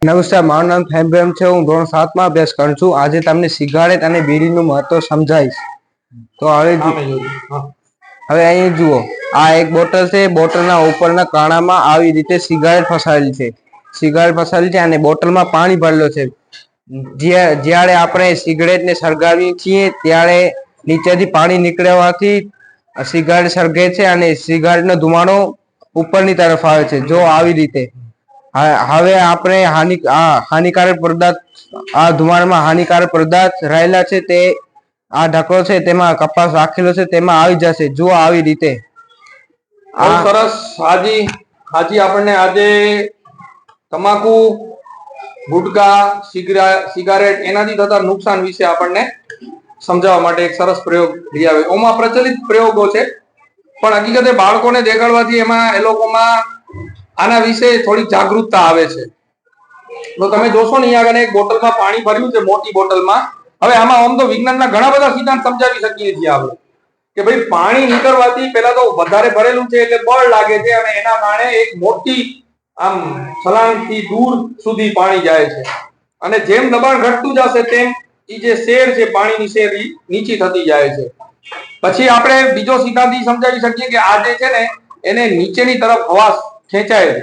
નમસ્કાર, મારું નામ ફેમ્બેમ છે. હું ધોરણ 7 માં અભ્યાસ કરું છું. આજે તમને સિગારેટ અને બીડીનું મહત્વ સમજાવીશ. તો હવે અહીં જુઓ, આ એક બોટલ છે. બોટલના ઉપરના કાણામાં આવી રીતે સિગારેટ ફસાયેલી છે. અને બોટલમાં પાણી ભરેલો છે. જ્યારે આપણે સિગરેટને સળગાવીએ છીએ ત્યારે નીચેથી પાણી નીકળવાથી સિગારેટ સળગે છે અને સિગારેટનો ધુમાડો ઉપરની તરફ આવે છે. જો આવી રીતે હવે આપણે હાનિકારક પદાર્થ, આ ધુમાડામાં હાનિકારક પદાર્થ રહેલા છે, તે આ ઢાંકણો છે તેમાં કપાસ રાખેલો છે, તેમાં આવી જશે. જો આવી રીતે. સરસ. હાજી આપણને આજે તમાકુ, ગુટકા, સિગારેટ એનાથી થતા નુકસાન વિશે આપણને સમજાવવા માટે એક સરસ પ્રયોગ લઈ આવે. ઓમાં પ્રચલિત પ્રયોગો છે, પણ હકીકતે બાળકોને દેખાડવાથી એમાં એ લોકોમાં આના વિશે થોડી જાગૃતતા આવે છે. તો તમે જોશો ને, અહીંયા આગળ એક બોટલમાં પાણી ભર્યું છે, મોટી બોટલમાં. હવે આમાં આમ તો વિજ્ઞાનના ઘણા બધા સિદ્ધાંત સમજાવી શકીએ છીએ આપણે કે ભાઈ પાણી નીકળવાથી પહેલા તો વધારે ભરેલું છે એટલે બળ લાગે છે અને એના કારણે એક મોટી આમ છલાંગથી દૂર સુધી પાણી જાય છે. અને જેમ દબાણ ઘટતું જશે તેમ એ જે શેર છે, પાણીની શેર નીચી થતી જાય છે. પછી આપણે બીજો સિદ્ધાંત સમજાવી શકીએ કે આ જે છે ને, એને નીચેની તરફ હવા ખેંચાય છે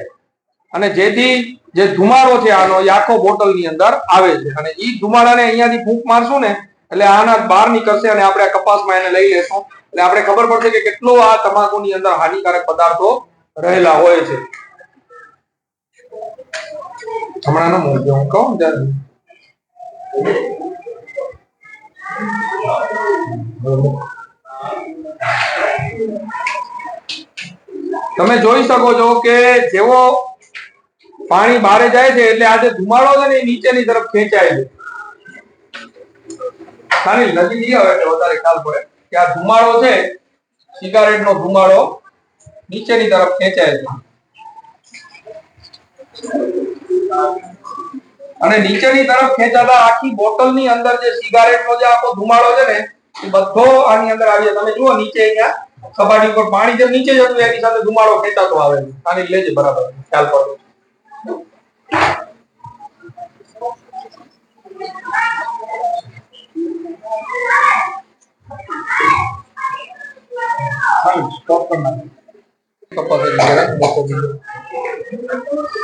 અને જેથી જે ધુમાડો છે આનો એ આખો બોટલની અંદર આવે છે. અને એ ધુમાડાને અહીંયાથી ફૂંક મારશું ને એટલે આના બહાર નીકળશે અને આપણે આ કપાસમાં એને લઈ લેશું એટલે આપણે ખબર પડશે કે કેટલો આ તમાકુની અંદર હાનિકારક પદાર્થો રહેલા હોય છે. હમણાં ન મૂકજો, હું કહું ત્યારે તમે જોઈ શકો છો કે જેવો પાણી બહાર જાય છે એટલે આ જે ધુમાડો છે ને એ નીચેની તરફ ખેંચાય છે. ખાલી નદી લઈ આવે એટલે વધારે ખ્યાલ પડે કે આ ધુમાડો છે, સિગારેટનો ધુમાડો નીચેની તરફ ખેંચાય છે. અને નીચેની તરફ ખેંચાતા આખી બોટલની અંદર જે સિગારેટનો જે આખો ધુમાડો છે ને એ બધો આની અંદર આવી જાય. તમે જુઓ નીચે અહીંયા સપાટી ઉપર પાણી જેમ નીચે જતું એની સાથે ધુમાડો ખેંચાતો આવે છે. આની લેજે બરાબર ખ્યાલ પડે.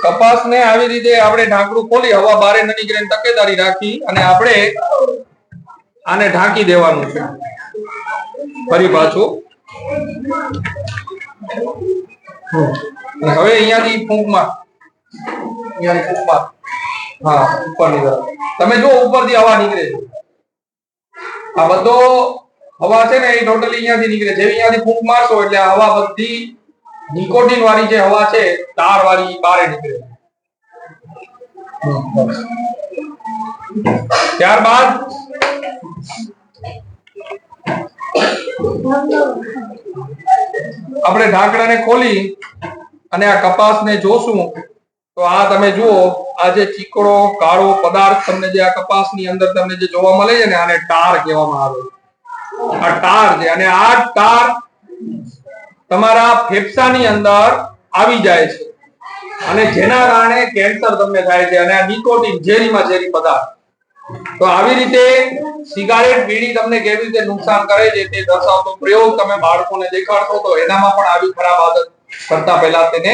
કપાસને આવી રીતે આપણે ઢાંકણું ખોલી હવા બારે ન નીકળે તકેદારી રાખી અને આપણે આને ઢાંકી દેવાનું છે. ફરી પાછું હવે અહીંયાથી ફૂંકમાં હા ઉપરની તરફ તમે જો ઉપરથી હવા નીકળે છે. આ બધો હવા છે ને એ ટોટલી અહીંયાથી નીકળે. જેવી અહીંયાથી ફૂંક મારશો એટલે આ હવા બધી નિકોટિન વાળી જે હવા છે, તાર વાળી, બહાર નીકળે. ત્યારબાદ આપણે ઢાંકણાને ખોલી અને આ કપાસને જોશું તો આ તમે જુઓ, આ જે ચીકણો કાળો પદાર્થ તમને જે આ કપાસની અંદર તમને જે જોવા મળે છે ને, આને ટાર કહેવામાં આવે. આ ટાર છે અને આ ટાર તમારા ફેફસાની અંદર આવી જાય છે અને જેના કારણે કેન્સર તમને થાય છે. અને આ નિકોટિન ઝેરીમાં ઝેરી પદાર્થ. તો આવી રીતે સિગારેટ, બીડી તમને કેવી રીતે નુકસાન કરે છે તે દર્શાવતો પ્રયોગ તમે બાળકોને દેખાડશો તો એનામાં પણ આવી ખરાબ આદત કરતા પહેલા તેને